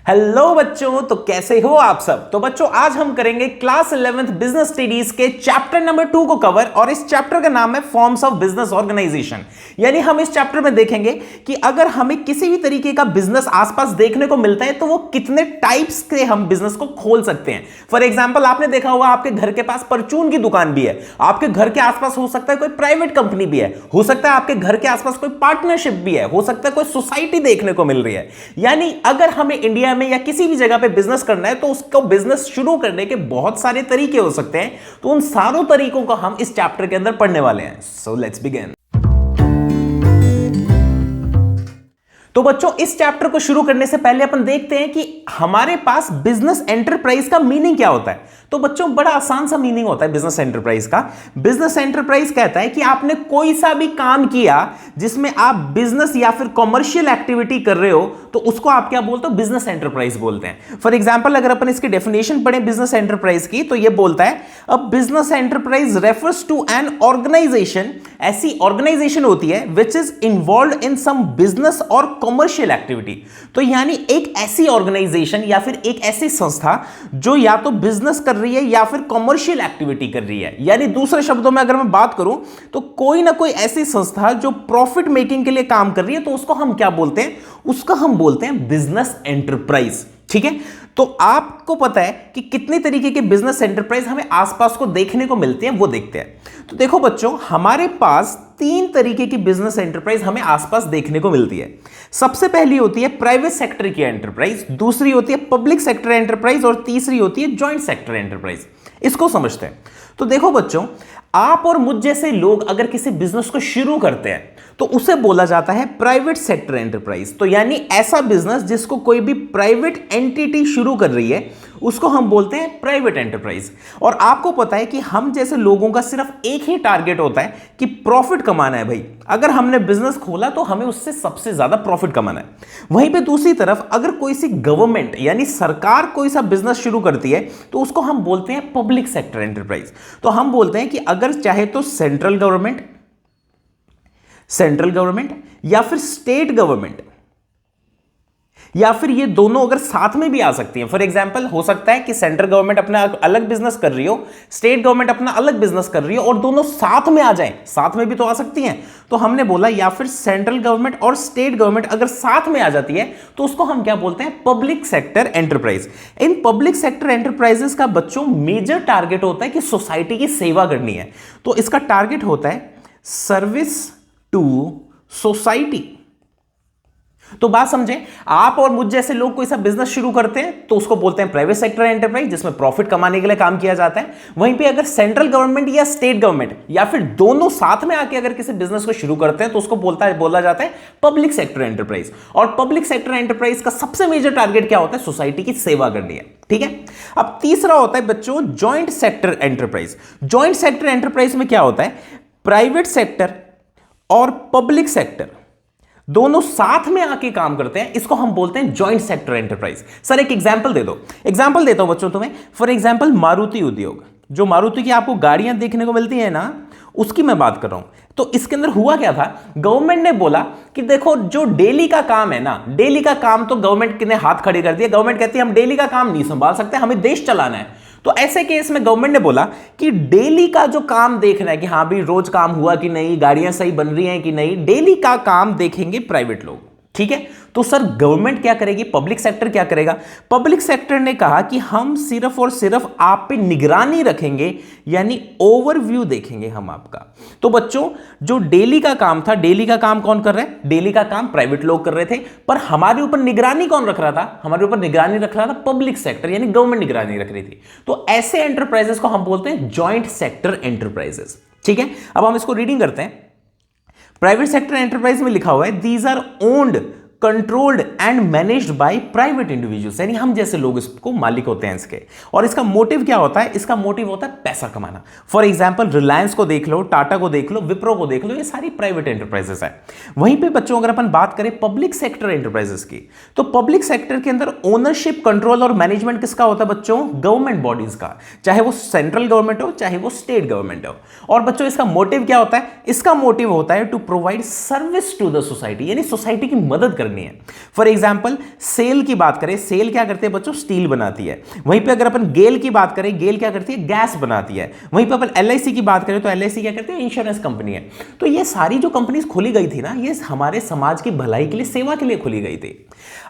Hello बच्चों, तो कैसे हो आप सब। तो बच्चों आज हम करेंगे क्लास 11th बिजनेस स्टडीज के चैप्टर नंबर 2 को कवर, और इस चैप्टर का नाम है फॉर्म्स ऑफ बिजनेस ऑर्गेनाइजेशन। यानी हम इस चैप्टर में देखेंगे कि अगर हमें किसी भी तरीके का बिजनेस आसपास देखने को मिलता है तो वो कितने टाइप्स के हम बिजनेस को खोल सकते हैं। फॉर एग्जाम्पल आपने देखा होगा आपके घर के पास परचून की दुकान भी है, आपके घर के आसपास हो सकता है कोई प्राइवेट कंपनी भी है, हो सकता है आपके घर के आसपास कोई पार्टनरशिप भी है, हो सकता है कोई सोसाइटी देखने को मिल रही है। यानी अगर हमें इंडिया में या किसी भी जगह पे बिजनेस करना है तो उसको बिजनेस शुरू करने के बहुत सारे तरीके हो सकते हैं। तो उन सारों तरीकों को हम इस चैप्टर के अंदर पढ़ने वाले हैं। So let's begin. तो बच्चों इस चैप्टर को शुरू करने से पहले अपन देखते हैं कि हमारे पास बिजनेस एंटरप्राइज का मीनिंग क्या होता है। तो बच्चों बड़ा आसान सा मीनिंग होता है बिजनेस एंटरप्राइज का। बिजनेस एंटरप्राइज कहता है कि आपने कोई सा भी काम किया जिसमें आप बिजनेस या फिर कॉमर्शियल एक्टिविटी कर रहे हो तो उसको आप क्या बोलते हो, बिजनेस एंटरप्राइज बोलते हैं। फॉर एग्जांपल अगर अपन इसकी डेफिनेशन पढ़ें बिजनेस एंटरप्राइज की तो ये बोलता है a business enterprise refers to an organization, ऐसी ऑर्गेनाइजेशन होती है which is involve in some business और कॉमर्शियल एक्टिविटी। तो यानी एक ऐसी ऑर्गेनाइजेशन या फिर एक ऐसी संस्था जो या तो बिजनेस कर रही है या फिर कॉमर्शियल एक्टिविटी कर रही है। यानी दूसरे शब्दों में अगर मैं बात करूं तो कोई ना कोई ऐसी संस्था जो प्रॉफिट मेकिंग के लिए काम कर रही है तो उसको हम क्या बोलते हैं, उसको हम बोलते हैं बिजनेस एंटरप्राइज। ठीक है, तो आपको पता है कि कितने तरीके के बिजनेस एंटरप्राइज हमें आसपास को देखने को मिलते हैं, वो देखते हैं। तो देखो बच्चों हमारे पास 3 तरीके की बिजनेस एंटरप्राइज हमें आसपास देखने को मिलती है। सबसे पहली होती है प्राइवेट सेक्टर की एंटरप्राइज, दूसरी होती है पब्लिक सेक्टर एंटरप्राइज और तीसरी होती है जॉइंट सेक्टर एंटरप्राइज। इसको समझते हैं। तो देखो बच्चों आप और मुझ जैसे लोग अगर किसी बिजनेस को शुरू करते हैं तो उसे बोला जाता है प्राइवेट सेक्टर एंटरप्राइज। तो यानी ऐसा बिजनेस जिसको कोई भी प्राइवेट एंटिटी शुरू कर रही है उसको हम बोलते हैं प्राइवेट एंटरप्राइज। और आपको पता है कि हम जैसे लोगों का सिर्फ एक ही टारगेट होता है कि प्रॉफिट कमाना है। भाई अगर हमने बिजनेस खोला तो हमें उससे सबसे ज्यादा प्रॉफिट कमाना है। वहीं पे दूसरी तरफ अगर कोई सी गवर्नमेंट यानी सरकार कोई सा बिजनेस शुरू करती है तो उसको हम बोलते हैं पब्लिक सेक्टर एंटरप्राइज। तो हम बोलते हैं कि अगर चाहे तो सेंट्रल गवर्नमेंट या फिर स्टेट गवर्नमेंट या फिर ये दोनों अगर साथ में भी आ सकती हैं। फॉर एग्जांपल हो सकता है कि सेंट्रल गवर्नमेंट अपना अलग बिजनेस कर रही हो, स्टेट गवर्नमेंट अपना अलग बिजनेस कर रही हो और दोनों साथ में आ जाएं, साथ में भी तो आ सकती हैं। तो हमने बोला या फिर सेंट्रल गवर्नमेंट और स्टेट गवर्नमेंट अगर साथ में आ जाती है तो उसको हम क्या बोलते हैं, public sector enterprise. In public sector enterprises का बच्चों मेजर टारगेट होता है कि सोसाइटी की सेवा करनी है। तो इसका टारगेट होता है सर्विस टू सोसाइटी। तो बात समझे, आप और मुझ जैसे लोग कोई सा बिजनेस शुरू करते हैं तो उसको बोलते हैं प्राइवेट सेक्टर एंटरप्राइज जिसमें प्रॉफिट कमाने के लिए काम किया जाता है। वहीं पे अगर सेंट्रल गवर्नमेंट या स्टेट गवर्नमेंट या फिर दोनों साथ में आके अगर किसी बिजनेस को शुरू करते हैं तो उसको बोला जाता है पब्लिक सेक्टर एंटरप्राइज। और पब्लिक सेक्टर एंटरप्राइज का सबसे मेजर टारगेट क्या होता है, सोसाइटी की सेवा करनी है। ठीक है, अब तीसरा होता है बच्चों joint sector enterprise. Joint sector enterprise में क्या होता है, प्राइवेट सेक्टर और पब्लिक सेक्टर दोनों साथ में आके काम करते हैं, इसको हम बोलते हैं जॉइंट सेक्टर एंटरप्राइज। सर एक एग्जांपल दे दो। एग्जांपल देता हूं बच्चों तुम्हें। फॉर एग्जांपल मारुति उद्योग, जो मारुति की आपको गाड़ियां देखने को मिलती है ना, उसकी मैं बात कर रहा हूं। तो इसके अंदर हुआ क्या था, गवर्नमेंट ने बोला कि देखो जो डेली का काम है ना, डेली का काम तो गवर्नमेंट ने हाथ खड़े कर दिया। गवर्नमेंट कहती है हम डेली का काम नहीं संभाल सकते, हमें देश चलाना है। तो ऐसे केस में गवर्नमेंट ने बोला कि डेली का जो काम देखना है कि हाँ भी रोज काम हुआ कि नहीं, गाड़ियां सही बन रही हैं कि नहीं, डेली का काम देखेंगे प्राइवेट लोग। ठीक है, तो सर गवर्नमेंट क्या करेगी, पब्लिक सेक्टर क्या करेगा। पब्लिक सेक्टर ने कहा कि हम सिर्फ और सिर्फ आप पे निगरानी रखेंगे, यानी ओवरव्यू देखेंगे हम आपका। तो बच्चों जो डेली का काम था, डेली का काम कौन कर रहा है, डेली का काम प्राइवेट लोग कर रहे थे, पर हमारे ऊपर निगरानी कौन रख रहा था, हमारे ऊपर निगरानी रख रहा था पब्लिक सेक्टर, यानी गवर्नमेंट निगरानी रख रही थी। तो ऐसे एंटरप्राइजेस को हम बोलते हैं जॉइंट सेक्टर एंटरप्राइजेस। ठीक है, अब हम इसको रीडिंग करते हैं। प्राइवेट सेक्टर एंटरप्राइज में लिखा हुआ है these are owned, controlled and managed by private individuals, यानी हम जैसे लोग इसको मालिक होते हैं इसके। और इसका मोटिव क्या होता है, इसका मोटिव होता है पैसा कमाना। फॉर एग्जांपल रिलायंस को देख लो, टाटा को देख लो, विप्रो को देख लो, ये सारी प्राइवेट एंटरप्राइजेस है। वहीं पे बच्चों अगर अपन बात करें पब्लिक सेक्टर एंटरप्राइजेस की, तो पब्लिक सेक्टर के अंदर ओनरशिप, कंट्रोल और मैनेजमेंट किसका होता है बच्चों, गवर्नमेंट बॉडीज का, चाहे वो सेंट्रल गवर्नमेंट हो चाहे वो स्टेट गवर्नमेंट हो। और बच्चों इसका मोटिव क्या होता है, इसका मोटिव होता है to provide service to the society, यानी सोसाइटी की मदद करनी करनी है। फॉर एग्जाम्पल सेल की बात करें, सेल क्या करते हैं बच्चों, स्टील बनाती है। वहीं पे अगर अपन गेल की बात करें, गेल क्या करती है, गैस बनाती है। वहीं पे अपन एलआईसी की बात करें तो एलआईसी क्या करते हैं, इंश्योरेंस कंपनी है। तो ये सारी जो कंपनीज खोली गई थी ना, ये हमारे समाज की भलाई के लिए, सेवा के लिए खोली गई थी।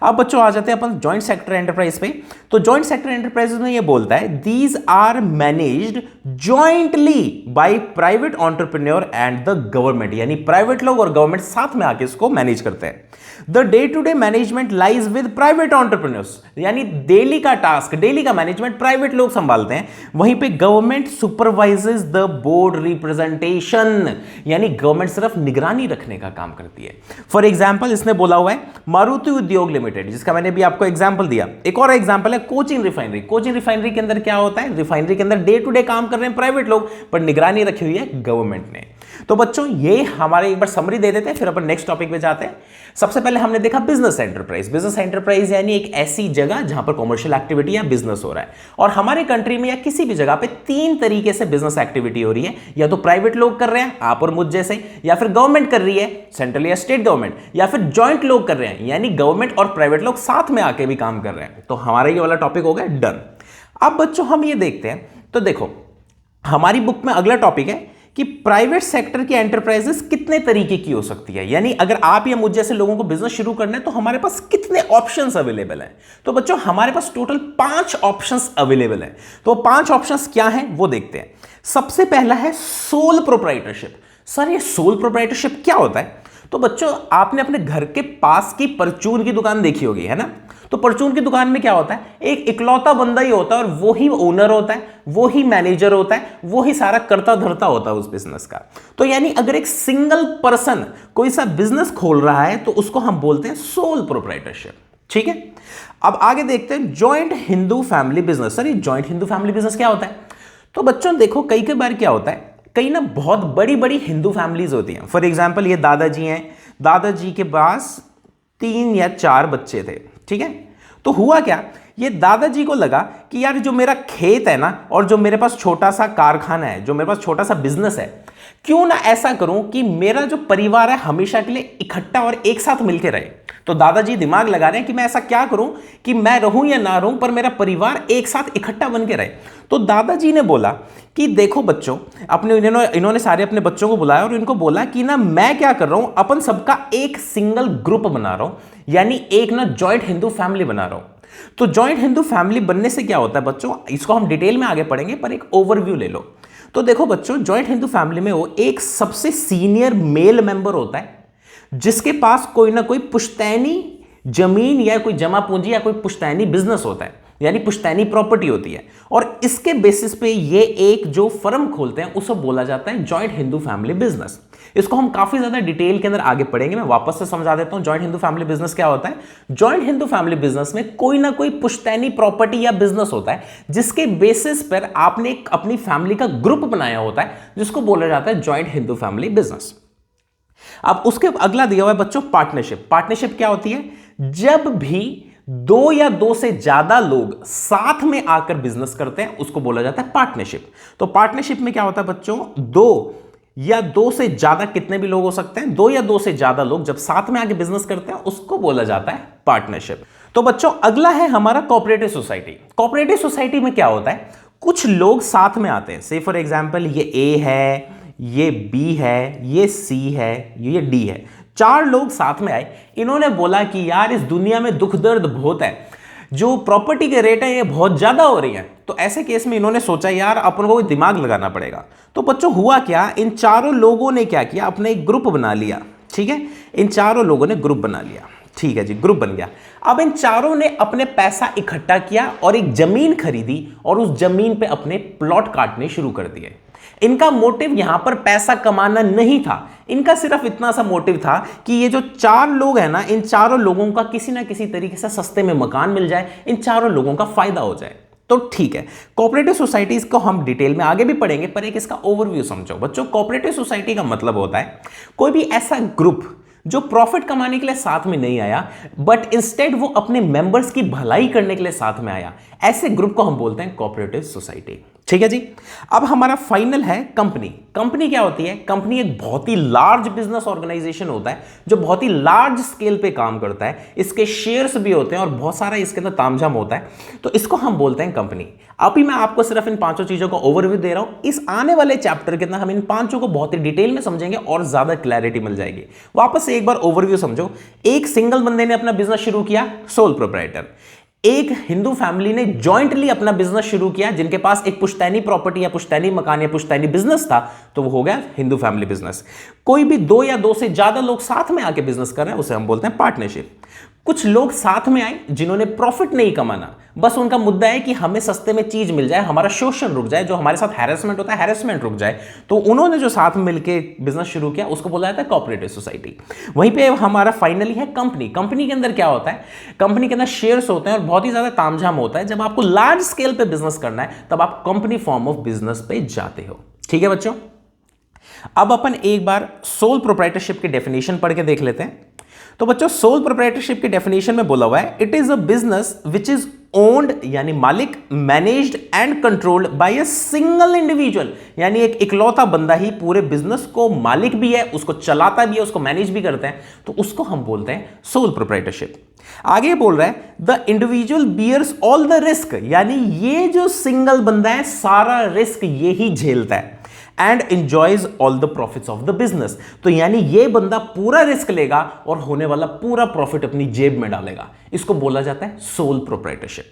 अब बच्चों आ जाते हैं अपन जॉइंट सेक्टर एंटरप्राइज पे। तो जॉइंट सेक्टर एंटरप्राइज में ये बोलता है these are managed jointly by private entrepreneur and the government, यानी प्राइवेट लोग और गवर्नमेंट साथ में आके इसको मैनेज करते हैं। The day to day management lies with private entrepreneurs, यानी डेली का टास्क, डेली का मैनेजमेंट प्राइवेट लोग संभालते हैं। वहीं पे government supervises the board representation, यानी गवर्नमेंट सिर्फ निगरानी रखने का काम करती है। फॉर एग्जांपल इसने बोला हुआ है मारुति उद्योग लिमिटेड, जिसका मैंने भी आपको एग्जांपल दिया। एक और एग्जांपल है कोचिन रिफाइनरी। कोचिन रिफाइनरी के अंदर क्या होता है, रिफाइनरी के अंदर डे टू डे काम कर रहे हैं प्राइवेट लोग, पर निगरानी रखी हुई है गवर्नमेंट ने। तो बच्चों ये हमारे एक बार समरी दे देते हैं, फिर अपन नेक्स्ट टॉपिक पे जाते हैं। सबसे पहले हमने देखा बिजनेस एंटरप्राइज। बिजनेस एंटरप्राइज यानी एक ऐसी जगह जहां पर कॉमर्शियल एक्टिविटी या बिजनेस हो रहा है। और हमारे कंट्री में या किसी भी जगह पे तीन तरीके से बिजनेस एक्टिविटी हो रही है, या तो प्राइवेट लोग कर रहे हैं आप और मुझ जैसे, या फिर गवर्नमेंट कर रही है, सेंट्रल या स्टेट गवर्नमेंट, या फिर जॉइंट लोग कर रहे हैं, यानी गवर्नमेंट और प्राइवेट लोग साथ में आके भी काम कर रहे हैं। तो हमारा ये वाला टॉपिक हो गया डन। अब बच्चों हम ये देखते हैं, तो देखो हमारी बुक में अगला टॉपिक है कि प्राइवेट सेक्टर की एंटरप्राइजेस कितने तरीके की हो सकती है, यानी अगर आप या मुझ जैसे लोगों को बिजनेस शुरू करना है तो हमारे पास कितने ऑप्शंस अवेलेबल हैं। तो बच्चों हमारे पास टोटल 5 ऑप्शंस अवेलेबल हैं। तो 5 ऑप्शंस क्या हैं वो देखते हैं। सबसे पहला है सोल प्रोप्राइटरशिप। सर ये सोल प्रोप्राइटरशिप क्या होता है? तो बच्चों आपने अपने घर के पास की परचून की दुकान देखी होगी, है ना। तो परचून की दुकान में क्या होता है, एक इकलौता बंदा ही होता है और वो ही ओनर होता है, वो ही मैनेजर होता है, वो ही सारा करता धरता होता है उस बिजनेस का। तो यानी अगर एक सिंगल पर्सन कोई सा बिजनेस खोल रहा है तो उसको हम बोलते हैं सोल प्रोप्राइटरशिप। ठीक है, अब आगे देखते हैं joint Hindu family business. Sir ये जॉइंट हिंदू फैमिली बिजनेस क्या होता है? तो बच्चों देखो कई बार क्या होता है, कई ना बहुत बड़ी बड़ी हिंदू फैमिलीज होती हैं। फॉर एग्जाम्पल ये दादाजी हैं, दादाजी के पास 3 या 4 बच्चे थे। ठीक है, तो हुआ क्या, ये दादाजी को लगा कि यार जो मेरा खेत है ना, और जो मेरे पास छोटा सा कारखाना है, जो मेरे पास छोटा सा बिजनेस है, क्यों ना ऐसा करूं कि मेरा जो परिवार है हमेशा के लिए इकट्ठा और एक साथ मिलकर रहे। तो दादाजी दिमाग लगा रहे हैं कि मैं ऐसा क्या करूं कि मैं रहूं या ना रहूं पर मेरा परिवार एक साथ इकट्ठा बन के रहे। तो दादाजी ने बोला कि देखो बच्चों, इन्होंने सारे अपने बच्चों को बुलाया और इनको बोला कि ना मैं क्या कर रहा हूं, अपन सबका एक सिंगल ग्रुप बना रहा हूं, यानी एक ना जॉइंट हिंदू फैमिली बना रहा हूं। तो जॉइंट हिंदू फैमिली बनने से क्या होता है बच्चों, इसको हम डिटेल में आगे पढ़ेंगे, पर एक ओवरव्यू ले लो। तो देखो बच्चों, जॉइंट हिंदू फैमिली में वो एक सबसे सीनियर मेल मेंबर होता है जिसके पास कोई ना कोई पुश्तैनी जमीन या कोई जमा पूंजी या कोई पुश्तैनी बिजनेस होता है, यानी पुश्तैनी प्रॉपर्टी होती है। और इसके बेसिस पे ये एक जो फर्म खोलते हैं उसे बोला जाता है जॉइंट हिंदू फैमिली बिजनेस। इसको हम काफी ज्यादा डिटेल के अंदर आगे पढ़ेंगे। मैं वापस से समझा देता हूं जॉइंट हिंदू फैमिली बिजनेस क्या होता है। जॉइंट हिंदू फैमिली बिजनेस में कोई ना कोई पुश्तैनी प्रॉपर्टी या बिजनेस होता है जिसके बेसिस पर आपने एक अपनी फैमिली का ग्रुप बनाया होता है, जिसको बोला जाता है जॉइंट हिंदू फैमिली बिजनेस। अब उसके अगला दिया हुआ है बच्चों पार्टनरशिप। पार्टनरशिप क्या होती है, जब भी 2 या 2 से ज्यादा लोग साथ में आकर बिजनेस करते हैं उसको बोला जाता है पार्टनरशिप। तो पार्टनरशिप में क्या होता है बच्चों, 2 या 2 से ज्यादा कितने भी लोग हो सकते हैं, 2 या 2 से ज्यादा लोग जब साथ में आके बिजनेस करते हैं उसको बोला जाता है पार्टनरशिप। तो बच्चों अगला है हमारा कोऑपरेटिव सोसाइटी। कोऑपरेटिव सोसाइटी में क्या होता है, कुछ लोग साथ में आते हैं। से फॉर एग्जांपल ये ए है, ये बी है, ये सी है, ये डी है, 4 लोग साथ में आए। इन्होंने बोला कि यार इस दुनिया में दुख दर्द बहुत है, जो प्रॉपर्टी के रेट है ये बहुत ज्यादा हो रही है। तो ऐसे केस में इन्होंने सोचा यार अपन को दिमाग लगाना पड़ेगा। तो बच्चों हुआ क्या, इन चारों लोगों ने क्या किया, अपने एक ग्रुप बना लिया। ठीक है, इन चारों लोगों ने ग्रुप बना लिया। ठीक है जी, ग्रुप बन गया। अब इन चारों ने अपने पैसा इकट्ठा किया और एक जमीन खरीदी और उस जमीन पे अपने प्लॉट काटने शुरू कर दिए। इनका मोटिव यहां पर पैसा कमाना नहीं था, इनका सिर्फ इतना सा मोटिव था कि ये जो 4 लोग हैं ना, इन चारों लोगों का किसी ना किसी तरीके से सस्ते में मकान मिल जाए, इन चारों लोगों का फायदा हो जाए। तो ठीक है, कोऑपरेटिव सोसाइटीज को हम डिटेल में आगे भी पढ़ेंगे, पर एक इसका ओवरव्यू समझो बच्चों। कोऑपरेटिव सोसाइटी का मतलब होता है कोई भी ऐसा ग्रुप जो प्रॉफिट कमाने के लिए साथ में नहीं आया, बट इंस्टेड वो अपने मेंबर्स की भलाई करने के लिए साथ में आया। ऐसे ग्रुप को हम बोलते हैं कोऑपरेटिव सोसाइटी। ठीक है जी। अब हमारा फाइनल है कंपनी। कंपनी क्या होती है? कंपनी एक बहुत ही लार्ज बिजनेस ऑर्गेनाइजेशन होता है जो बहुत ही लार्ज स्केल पे काम करता है, इसके शेयर्स भी होते हैं और बहुत सारा इसके अंदर तामझाम होता है, तो इसको हम बोलते हैं कंपनी। अभी मैं आपको सिर्फ इन पांचों चीजों का ओवरव्यू दे रहा हूं, इस आने वाले चैप्टर के अंदर हम इन पांचों को बहुत ही डिटेल में समझेंगे और ज्यादा क्लैरिटी मिल जाएगी। वापस से एक बार ओवरव्यू समझो। एक सिंगल बंदे ने अपना बिजनेस शुरू किया, सोल प्रोप्राइटर। एक हिंदू फैमिली ने जॉइंटली अपना बिजनेस शुरू किया, जिनके पास एक पुश्तैनी प्रॉपर्टी या पुश्तैनी मकान या पुश्तैनी बिजनेस था, तो वो हो गया हिंदू फैमिली बिजनेस। कोई भी दो या दो से ज्यादा लोग साथ में आके बिजनेस कर रहे हैं, उसे हम बोलते हैं पार्टनरशिप। कुछ लोग साथ में आए जिन्होंने प्रॉफिट नहीं कमाना, बस उनका मुद्दा है कि हमें सस्ते में चीज मिल जाए, हमारा शोषण रुक जाए, जो हमारे साथ हैरेसमेंट होता है हैरेसमेंट रुक जाए, तो उन्होंने जो साथ में मिलकर बिजनेस शुरू किया उसको बोला जाता है कोऑपरेटिव सोसाइटी। वहीं पे हमारा फाइनली है कंपनी। कंपनी के अंदर क्या होता है? कंपनी के अंदर शेयर्स होते हैं और बहुत ही ज्यादा तामझाम होता है। जब आपको लार्ज स्केल पे बिजनेस करना है तब आप कंपनी फॉर्म ऑफ बिजनेस पे जाते हो। ठीक है बच्चों, अब अपन एक बार सोल प्रोप्राइटरशिप की डेफिनेशन पढ़ के देख लेते हैं। तो बच्चों, सोल प्रोप्राइटरशिप की डेफिनेशन में बोला हुआ है, it is a business which is owned यानी मालिक, managed and controlled by a single individual, यानी एक इकलौता बंदा ही पूरे बिजनेस को मालिक भी है, उसको चलाता भी है, उसको मैनेज भी करता है, तो उसको हम बोलते हैं सोल प्रोप्राइटरशिप। आगे बोल रहा है the individual bears all the risk, यानी ये जो सिंगल बंदा है सारा रिस्क ये ही झेलता है, and enjoys all the profits of the business, तो यानी ये बंदा पूरा रिस्क लेगा और होने वाला पूरा प्रॉफिट अपनी जेब में डालेगा। इसको बोला जाता है सोल प्रोप्राइटरशिप।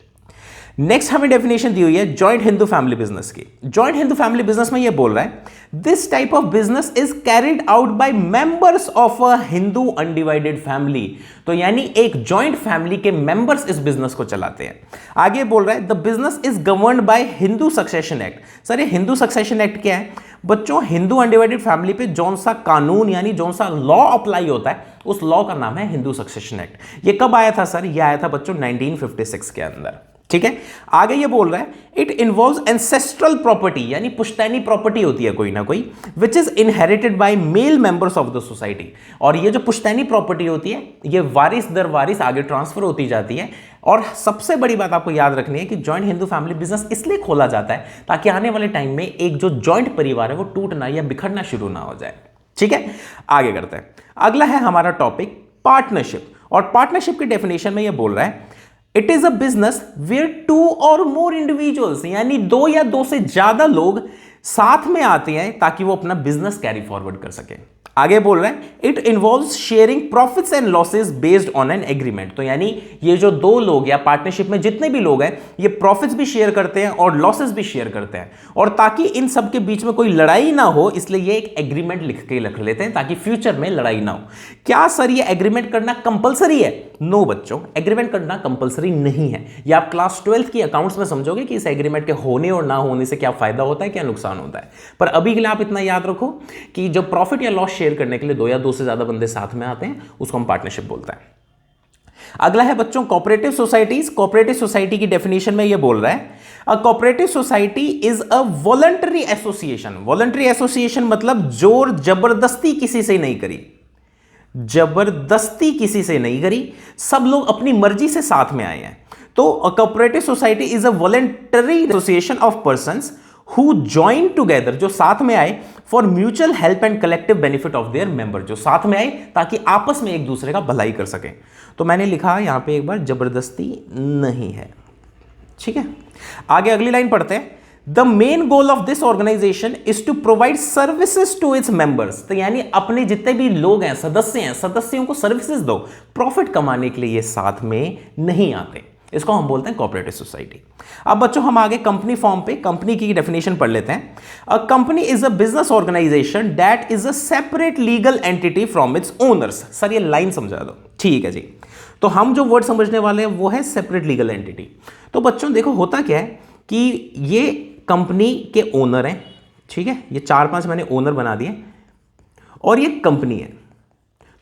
नेक्स्ट हमें डेफिनेशन दी हुई है जॉइंट हिंदू फैमिली बिजनेस की। जॉइंट हिंदू फैमिली बिजनेस में ये बोल रहा है, this type of business is carried out by members of a Hindu undivided family, तो यानी एक जॉइंट फैमिली के मेंबर्स इस बिजनेस को चलाते हैं। आगे बोल रहा है the business is governed bye Hindu succession act. Sir ये हिंदू सक्सेशन एक्ट क्या है? बच्चों, हिंदू अनडिवाइडेड फैमिली पे जौन सा कानून यानी जौन सा लॉ अप्लाई होता है उस लॉ का नाम है हिंदू सक्सेशन एक्ट। ये कब आया था सर? ये आया था बच्चों 1956 के अंदर। ठीक है, आगे ये बोल रहा है इट इन्वॉल्व्स एंसेस्ट्रल प्रॉपर्टी, यानी पुश्तैनी प्रॉपर्टी होती है कोई ना कोई, which is inherited by male members of the society. और ये जो पुश्तैनी प्रॉपर्टी होती है ये वारिस दर वारिस आगे ट्रांसफर होती जाती है। और सबसे बड़ी बात आपको याद रखनी है कि जॉइंट हिंदू फैमिली बिजनेस इसलिए खोला जाता है ताकि आने वाले टाइम में एक जो जॉइंट परिवार है वो टूटना या बिखरना शुरू ना हो जाए। ठीक है, आगे करते हैं। अगला है हमारा टॉपिक पार्टनरशिप, और पार्टनरशिप की डेफिनेशन में ये बोल रहा है it is a business where two or more individuals, यानी दो या दो से ज्यादा लोग साथ में आते हैं ताकि वो अपना बिजनेस कैरी फॉरवर्ड कर सके। आगे बोल रहे हैं it involves sharing profits and losses based on an agreement, तो यानी ये जो दो लोग या पार्टनरशिप में जितने भी लोग हैं ये प्रॉफिट्स भी शेयर करते हैं और लॉसेस भी शेयर करते हैं, और ताकि इन सब के बीच में कोई लड़ाई ना हो इसलिए ये एक एग्रीमेंट लिख के रख लेते हैं ताकि फ्यूचर में लड़ाई ना हो। क्या सर ये एग्रीमेंट करना कंपलसरी है? नो बच्चों, एग्रीमेंट करना कंपलसरी नहीं है। ये आप क्लास 12th की अकाउंट्स में समझोगे कि इस एग्रीमेंट के होने और ना होने से क्या फायदा होता है, क्या नुकसान होता है। पर अभी के लिए आप इतना याद रखो कि जब प्रॉफिट या लॉस शेयर करने के लिए दो या दो से ज्यादा बंदे साथ में आते हैं उसको हम पार्टनरशिप बोलते हैं। अगला है बच्चों कोऑपरेटिव सोसाइटीज। कोऑपरेटिव सोसाइटी की डेफिनेशन में ये बोल रहा है a cooperative society is a voluntary association. Voluntary association मतलब जोर जबरदस्ती किसी से नहीं करी, जबरदस्ती किसी से नहीं करी, सब लोग अपनी मर्जी से साथ में आए हैं। तो a cooperative society is a voluntary association of persons who join together, जो साथ में आए for mutual help and collective benefit of their member, जो साथ में आए ताकि आपस में एक दूसरे का भलाई कर सकें। तो मैंने लिखा यहां पे एक बार जबरदस्ती नहीं है। ठीक है, आगे अगली लाइन पढ़ते हैं। The main goal of this organization is to provide services to its members, तो यानी अपने जितने भी लोग हैं, सदस्य हैं, सदस्यों को सर्विसेज दो। प्रॉफिट कमाने के लिए ये साथ में नहीं आते, इसको हम बोलते हैं कोऑपरेटिव सोसाइटी। अब बच्चों हम आगे कंपनी फॉर्म पे कंपनी की डेफिनेशन पढ़ लेते हैं। A company is a business organization that is a separate legal entity from its owners. Sir ये लाइन समझा दो। ठीक है जी, तो हम जो वर्ड समझने वाले हैं वो है सेपरेट लीगल एंटिटी। तो बच्चों देखो होता क्या है कि ये कंपनी के ओनर हैं, ठीक है, ये 4-5 मैंने ओनर बना दिए और ये कंपनी है।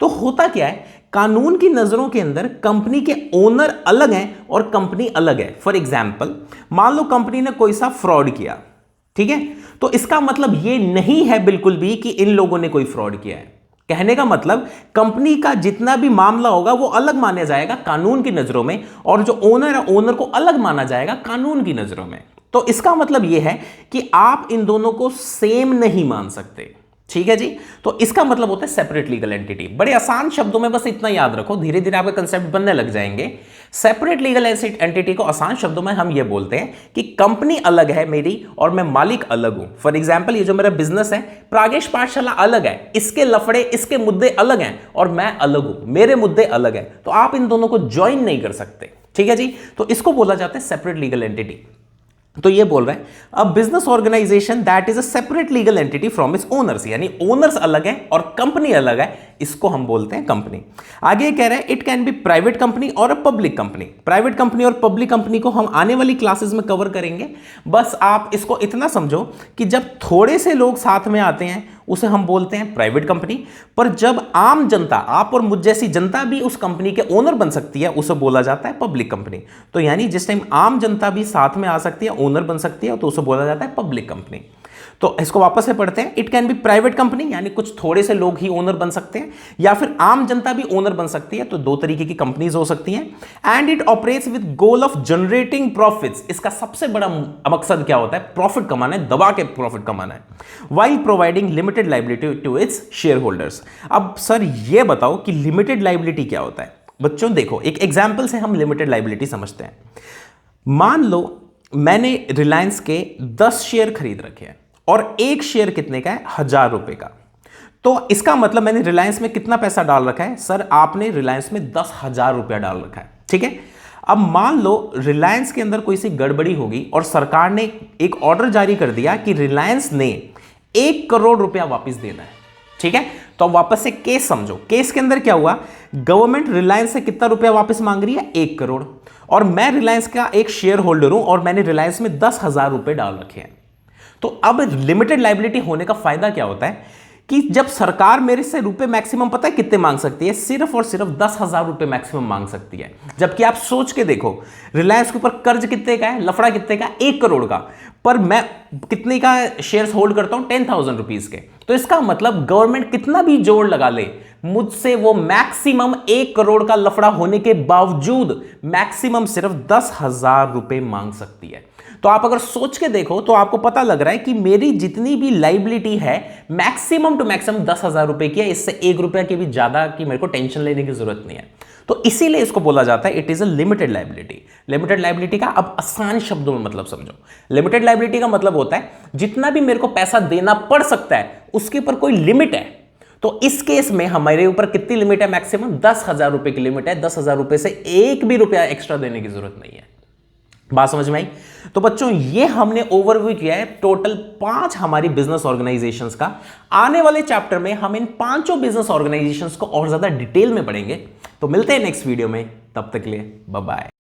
तो होता क्या है, कानून की नजरों के अंदर कंपनी के ओनर अलग हैं और कंपनी अलग है। फॉर एग्जाम्पल मान लो कंपनी ने कोई सा फ्रॉड किया, ठीक है, तो इसका मतलब यह नहीं है बिल्कुल भी कि इन लोगों ने कोई फ्रॉड किया है। कहने का मतलब कंपनी का जितना भी मामला होगा वो अलग माना जाएगा कानून की नजरों में, और जो ओनर है ओनर को अलग माना जाएगा कानून की नजरों में। तो इसका मतलब यह है कि आप इन दोनों को सेम नहीं मान सकते, ठीक है जी। तो इसका मतलब होता है सेपरेट लीगल एंटिटी। बड़े आसान शब्दों में बस इतना याद रखो, धीरे धीरे आपके कंसेप्ट बनने लग जाएंगे। सेपरेट लीगल एंटिटी को आसान शब्दों में हम ये बोलते हैं कि कंपनी अलग है मेरी और मैं मालिक अलग हूं। फॉर एग्जांपल, ये जो मेरा बिजनेस है प्रागेश पाठशाला अलग है, इसके लफड़े इसके मुद्दे अलग हैं और मैं अलग हूं, मेरे मुद्दे अलग हैं, तो आप इन दोनों को ज्वाइन नहीं कर सकते, ठीक है जी। तो इसको बोला जाता है सेपरेट लीगल एंटिटी। तो ये बोल रहे हैं a business organization that is a separate legal entity from its owners, यानी ओनर्स अलग है और कंपनी अलग है, इसको हम बोलते हैं कंपनी। आगे कह रहे हैं it can be private company और a public company. Private company और पब्लिक कंपनी को हम आने वाली क्लासेस में कवर करेंगे। बस आप इसको इतना समझो कि जब थोड़े से लोग साथ में आते हैं उसे हम बोलते हैं प्राइवेट कंपनी, पर जब आम जनता, आप और मुझ जैसी जनता भी उस कंपनी के ओनर बन सकती है, उसे बोला जाता है पब्लिक कंपनी। तो यानी जिस टाइम आम जनता भी साथ में आ सकती है, ओनर बन सकती है, तो उसे बोला जाता है पब्लिक कंपनी। तो इसको वापस से पढ़ते हैं, it can be private company, यानी कुछ थोड़े से लोग ही ओनर बन सकते हैं, या फिर आम जनता भी ओनर बन सकती है, तो दो तरीके की कंपनीज हो सकती हैं। And it operates with goal of generating profits. इसका सबसे बड़ा मकसद क्या होता है? प्रॉफिट कमाना है, दबा के प्रॉफिट कमाना है, while providing limited liability to its shareholders. अब सर ये बताओ कि लिमिटेड लायबिलिटी क्या होता है? बच्चों देखो, एक एग्जाम्पल से हम लिमिटेड लायबिलिटी समझते हैं। मान लो मैंने रिलायंस के 10 शेयर खरीद रखे हैं और एक शेयर कितने का है? 1000 रुपए का। तो इसका मतलब मैंने रिलायंस में कितना पैसा डाल रखा है? सर आपने रिलायंस में 10,000 रुपया डाल रखा है, ठीक है। अब मान लो रिलायंस के अंदर कोई सी गड़बड़ी होगी और सरकार ने एक ऑर्डर जारी कर दिया कि रिलायंस ने 1 करोड़ रुपया वापस देना है, ठीक है। तो अब वापस से केस समझो। केस के अंदर क्या हुआ? गवर्नमेंट रिलायंस से कितना रुपया वापस मांग रही है? 1 करोड़। और मैं रिलायंस का एक शेयर होल्डर हूं और मैंने रिलायंस में 10,000 रुपए डाल रखे हैं। तो अब लिमिटेड लायबिलिटी होने का फायदा क्या होता है कि जब सरकार मेरे से रुपए मैक्सिमम पता है कितने मांग सकती है? सिर्फ और सिर्फ 10,000 रुपए मैक्सिमम मांग सकती है। जबकि आप सोच के देखो, रिलायंस के ऊपर कर्ज कितने का है, लफड़ा कितने का? 1 करोड़ का, पर मैं कितने का शेयर्स होल्ड करता हूं? 10,000 रुपीज के। तो इसका मतलब गवर्नमेंट कितना भी जोड़ लगा ले, मुझसे वो मैक्सिमम 1 करोड़ का लफड़ा होने के बावजूद मैक्सिमम सिर्फ 10,000 रुपए मांग सकती है। तो आप अगर सोच के देखो तो आपको पता लग रहा है कि मेरी जितनी भी लायबिलिटी है मैक्सिमम टू मैक्सिमम 10,000 रुपए की है, इससे 1 रुपया की भी ज्यादा की मेरे को टेंशन लेने की जरूरत नहीं है। तो इसीलिए इसको बोला जाता है it is a limited liability. Limited liability का अब आसान शब्दों में मतलब समझो। लिमिटेड लायबिलिटी का मतलब होता है जितना भी मेरे को पैसा देना पड़ सकता है उसके ऊपर कोई लिमिट है। तो इस केस में हमारे ऊपर कितनी लिमिट है? मैक्सिमम 10,000 रुपए की लिमिट है। 10,000 रुपए से 1 भी रुपया एक्स्ट्रा देने की जरूरत नहीं है। बात समझ में आई? तो बच्चों ये हमने ओवरव्यू किया है टोटल 5 हमारी बिजनेस ऑर्गेनाइजेशंस का। आने वाले चैप्टर में हम इन 5 बिजनेस ऑर्गेनाइजेशंस को और ज्यादा डिटेल में पढ़ेंगे। तो मिलते हैं नेक्स्ट वीडियो में, तब तक के लिए बाय बाय।